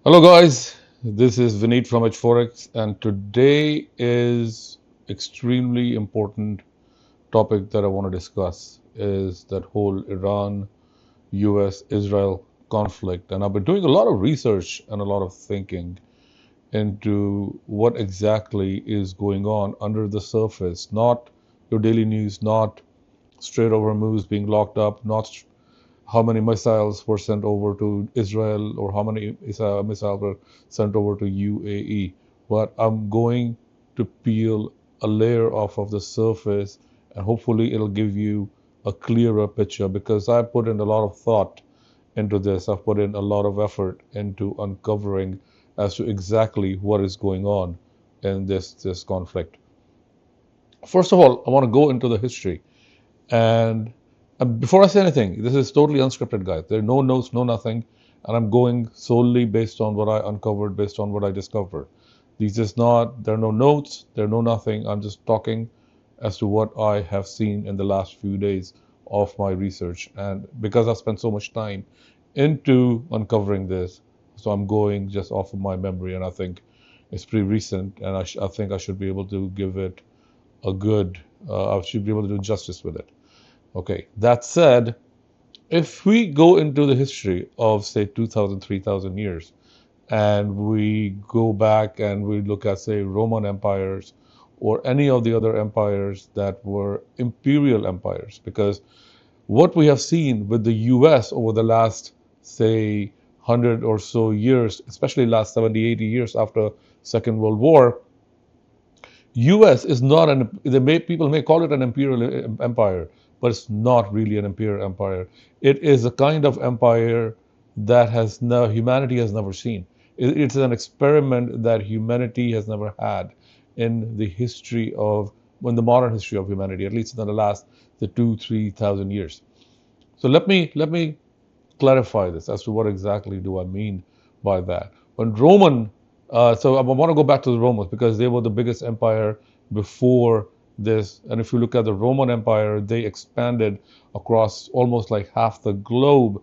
Hello guys, this is Vinit from Edge-Forex, and today is extremely important topic that I want to discuss is that whole Iran US Israel conflict. And I've been doing a lot of research and a lot of thinking into what exactly is going on under the surface, not your daily news, not straight over moves being locked up, not how many missiles were sent over to Israel or how many missiles were sent over to UAE. But I'm going to peel a layer off of the surface and hopefully it'll give you a clearer picture because I put in a lot of thought into this. I've put in a lot of effort into uncovering as to exactly what is going on in this conflict. First of all, I want to go into the history. And before I say anything, this is totally unscripted, guys. There are no notes, no nothing. And I'm going solely based on what I uncovered, based on what I discovered. These is not, there are no notes, there are no nothing. I'm just talking as to what I have seen in the last few days of my research. And because I've spent so much time into uncovering this, so I'm going just off of my memory. And I think it's pretty recent. And I think I should be able to give it a good, I should be able to do justice with it. Okay, that said, if we go into the history of, say, 2,000, 3,000 years, and we go back and we look at, say, Roman empires or any of the other empires that were imperial empires, because what we have seen with the US over the last, say, 100 or so years, especially last 70, 80 years after Second World War, US is not people may call it an imperial empire, but it's not really an imperial empire. It is a kind of empire that humanity has never seen. It's an experiment that humanity has never had in the history of, in the modern history of humanity, at least in the last the 3,000 years. So let me clarify this as to what exactly do I mean by that. When Roman, so I want to go back to the Romans because they were the biggest empire before this. And if you look at the Roman Empire, they expanded across almost like half the globe,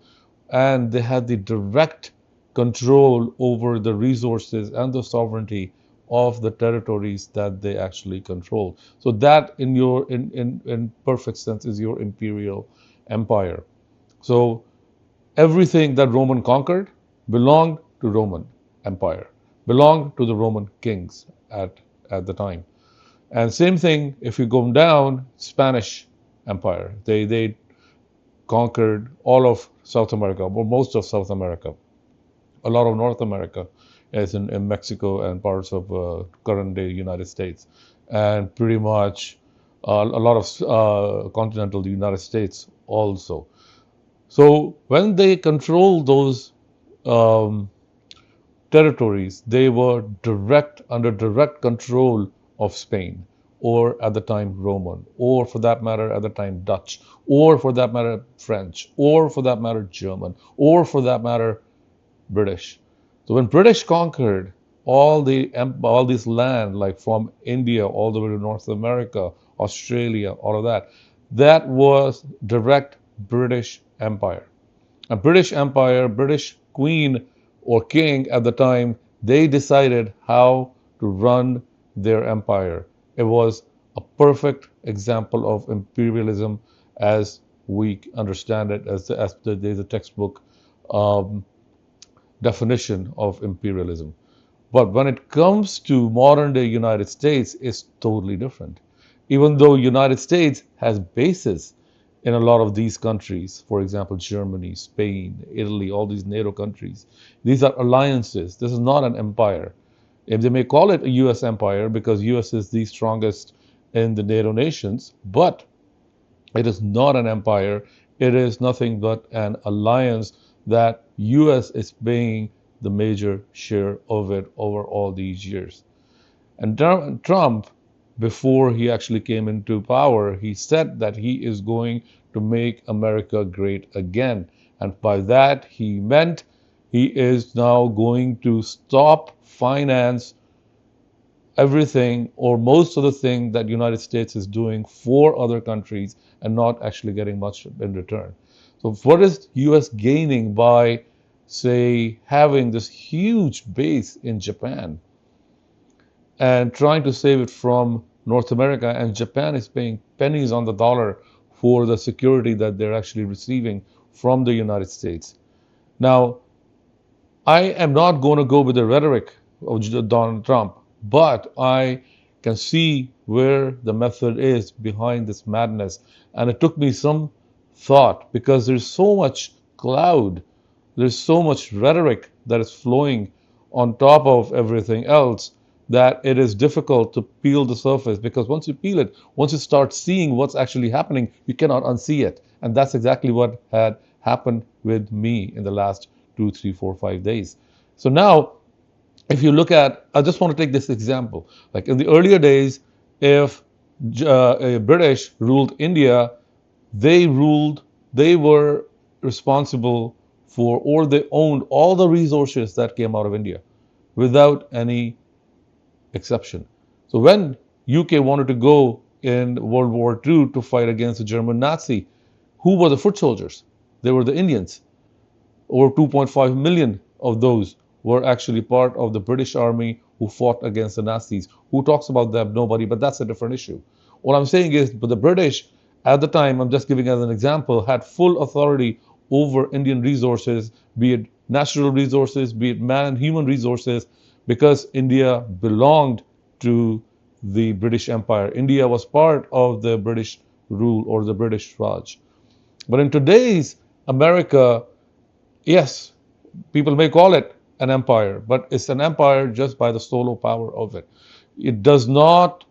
and they had the direct control over the resources and the sovereignty of the territories that they actually control. So that in perfect sense is your imperial empire. So everything that Roman conquered belonged to Roman Empire, belonged to the Roman kings at the time. And same thing if you go down, Spanish Empire. They conquered all of South America, or most of South America, a lot of North America, as in Mexico and parts of current day United States, and pretty much a lot of continental United States also. So when they controlled those um, territories, they were under direct control of Spain, or at the time Roman, or for that matter at the time Dutch, or for that matter French, or for that matter German, or for that matter British. So when British conquered all this land, like from India all the way to North America, Australia, all of that, that was direct British Empire. A British Empire, British Queen or King at the time, they decided how to run their empire. It was a perfect example of imperialism as we understand it, there's a textbook um, definition of imperialism. But when it comes to modern day United States, it's totally different. Even though United States has bases in a lot of these countries, for example, Germany, Spain, Italy, all these NATO countries, these are alliances. This is not an empire. If they may call it a US empire because US is the strongest in the NATO nations, but it is not an empire. It is nothing but an alliance that US is paying the major share of it over all these years. And Trump, before he actually came into power, he said that he is going to make America great again. And by that, he meant he is now going to stop finance everything or most of the thing that United States is doing for other countries and not actually getting much in return. So what is US gaining by say, having this huge base in Japan and trying to save it from North America, and Japan is paying pennies on the dollar for the security that they're actually receiving from the United States. Now, I am not going to go with the rhetoric of Donald Trump, but I can see where the method is behind this madness. And it took me some thought because there's so much cloud, there's so much rhetoric that is flowing on top of everything else that it is difficult to peel the surface, because once you peel it, once you start seeing what's actually happening, you cannot unsee it. And that's exactly what had happened with me in the last 2, 3, 4, 5 days. So now, if you look at, I just want to take this example. Like in the earlier days, if British ruled India, they were responsible for, or they owned all the resources that came out of India without any exception. So when UK wanted to go in World War II to fight against the German Nazi, who were the foot soldiers? They were the Indians. Over 2.5 million of those were actually part of the British Army who fought against the Nazis. Who talks about them? Nobody, but that's a different issue. What I'm saying is, but the British at the time, I'm just giving as an example, had full authority over Indian resources, be it natural resources, be it man and human resources, because India belonged to the British Empire. India was part of the British rule or the British Raj. But in today's America, yes, people may call it an empire, but it's an empire just by the solo power of it. It does not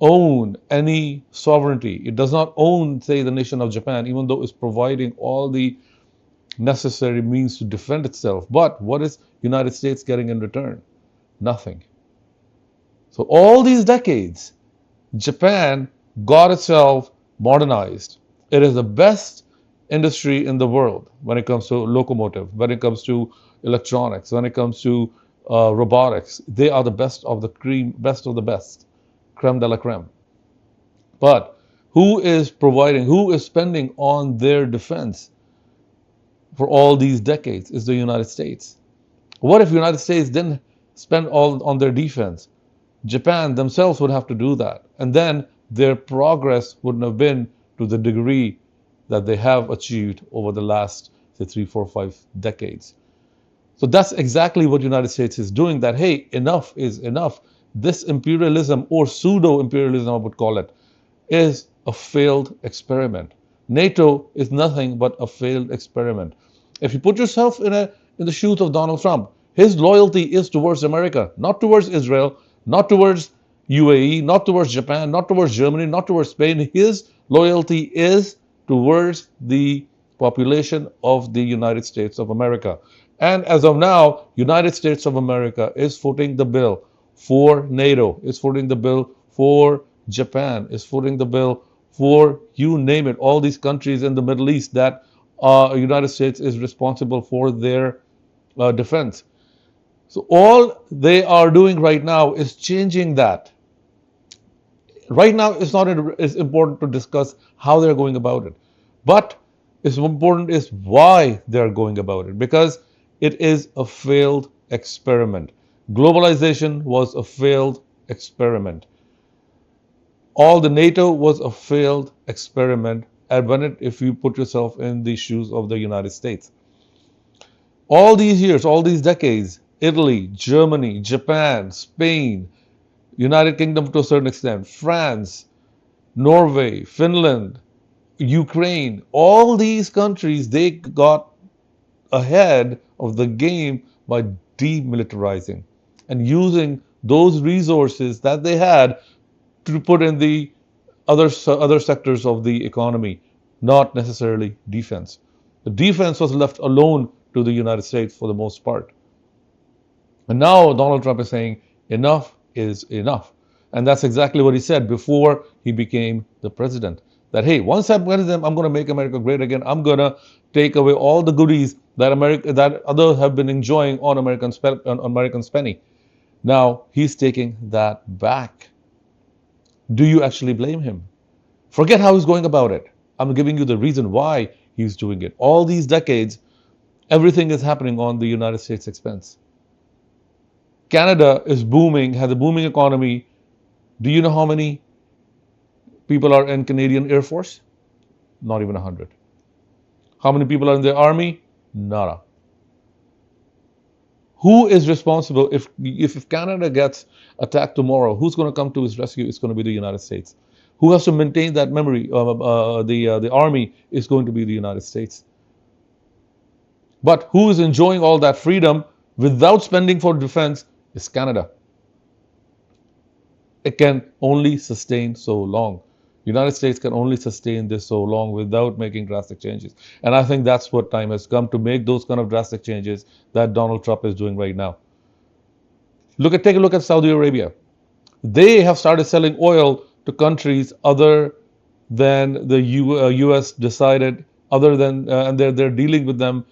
own any sovereignty. It does not own, say, the nation of Japan, even though it's providing all the necessary means to defend itself. But what is United States getting in return? Nothing. So all these decades, Japan got itself modernized. It is the best industry in the world when it comes to locomotive, when it comes to electronics, when it comes to robotics. They are the best of the cream, best of the best, creme de la creme. But who is providing, who is spending on their defense for all these decades is the United States. What if the United States didn't spend all on their defense? Japan themselves would have to do that. And then their progress wouldn't have been to the degree that they have achieved over the last, say, 3, 4, 5 decades. So that's exactly what the United States is doing, that, hey, enough is enough. This imperialism, or pseudo-imperialism, I would call it, is a failed experiment. NATO is nothing but a failed experiment. If you put yourself in the shoes of Donald Trump, his loyalty is towards America, not towards Israel, not towards UAE, not towards Japan, not towards Germany, not towards Spain. His loyalty is towards the population of the United States of America. And as of now, United States of America is footing the bill for NATO, is footing the bill for Japan, is footing the bill for, you name it, all these countries in the Middle East that United States is responsible for their defense. So all they are doing right now is changing that. Right now, it's not it's important to discuss how they're going about it, but it's important is why they're going about it, because it is a failed experiment. Globalization was a failed experiment. All the NATO was a failed experiment. And when if you put yourself in the shoes of the United States, all these years, all these decades, Italy, Germany, Japan, Spain, United Kingdom to a certain extent, France, Norway, Finland, Ukraine, all these countries, they got ahead of the game by demilitarizing and using those resources that they had to put in the other sectors of the economy, not necessarily defense. The defense was left alone to the United States for the most part. And now Donald Trump is saying enough is enough. And that's exactly what he said before he became the president. That, hey, once I'm president, I'm going to make America great again. I'm going to take away all the goodies that others have been enjoying on American penny. Now he's taking that back. Do you actually blame him? Forget how he's going about it. I'm giving you the reason why he's doing it. All these decades, Everything is happening on the United States expense. Canada is booming, has a booming economy. Do you know how many people are in Canadian Air Force? Not even 100. How many people are in the army? Nada. Who is responsible if Canada gets attacked tomorrow? Who's going to come to its rescue? It's going to be the United States. Who has to maintain that memory? The army is going to be the United States. But who is enjoying all that freedom without spending for defense is Canada. It can only sustain so long. United States can only sustain this so long without making drastic changes. And I think that's what time has come to make those kind of drastic changes that Donald Trump is doing right now. Take a look at Saudi Arabia. They have started selling oil to countries other than the U.S. decided, and they're dealing with them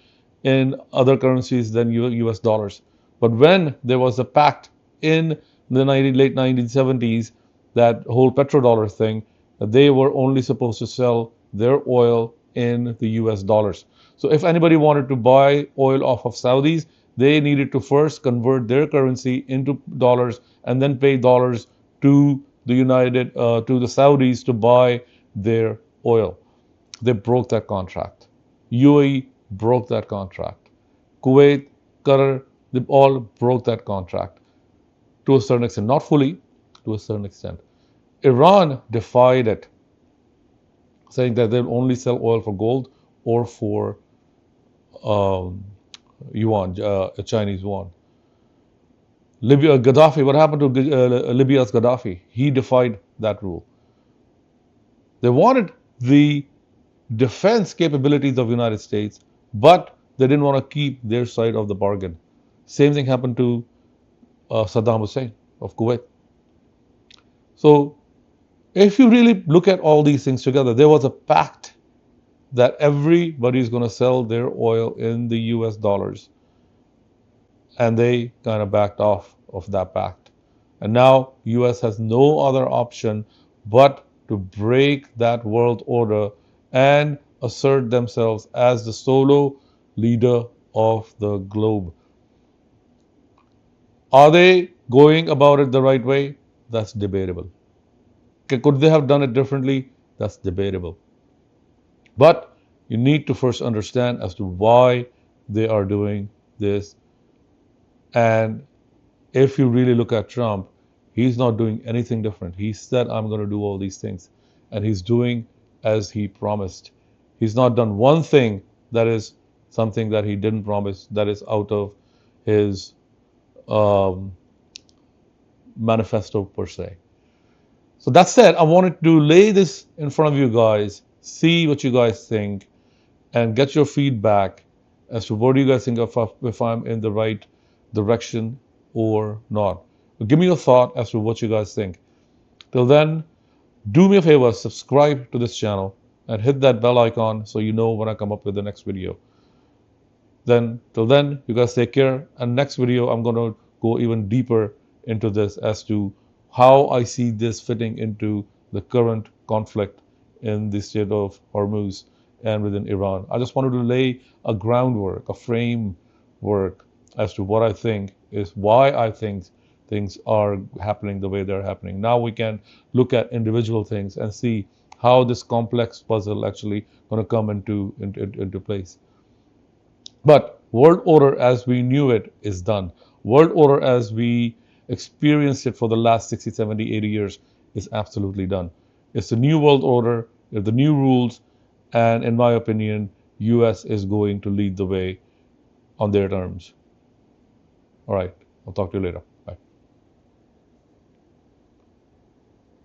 in other currencies than U.S. dollars. But when there was a pact in the late 1970s, that whole petrodollar thing, they were only supposed to sell their oil in the US dollars. So if anybody wanted to buy oil off of Saudis, they needed to first convert their currency into dollars and then pay dollars to to the Saudis to buy their oil. They broke that contract. UAE broke that contract. Kuwait, Qatar, they all broke that contract to a certain extent, not fully, to a certain extent. Iran defied it, saying that they'll only sell oil for gold or for um, yuan, Chinese yuan. Libya, Gaddafi, what happened to Libya's Gaddafi? He defied that rule. They wanted the defense capabilities of the United States, but they didn't want to keep their side of the bargain. Same thing happened to Saddam Hussein of Kuwait. So if you really look at all these things together, there was a pact that everybody is going to sell their oil in the US dollars. And they kind of backed off of that pact. And now US has no other option but to break that world order and assert themselves as the solo leader of the globe. Are they going about it the right way? That's debatable. Could they have done it differently? That's debatable. But you need to first understand as to why they are doing this. And if you really look at Trump, he's not doing anything different. He said, I'm going to do all these things. And he's doing as he promised. He's not done one thing that is something that he didn't promise, that is out of his um, manifesto per se. So that said, I wanted to lay this in front of you guys, see what you guys think, and get your feedback as to what do you guys think of if I'm in the right direction or not. But give me your thought as to what you guys think. Till then, do me a favor, subscribe to this channel and hit that bell icon so you know when I come up with the next video. Till then, you guys take care. And next video, I'm going to go even deeper into this as to how I see this fitting into the current conflict in the Strait of Hormuz and within Iran. I just wanted to lay a groundwork, a framework as to what I think is why I think things are happening the way they're happening. Now we can look at individual things and see how this complex puzzle actually going to come into place. But world order as we knew it is done. World order as we experienced it for the last 60, 70, 80 years is absolutely done. It's the new world order, the new rules, and in my opinion, US is going to lead the way on their terms. All right, I'll talk to you later.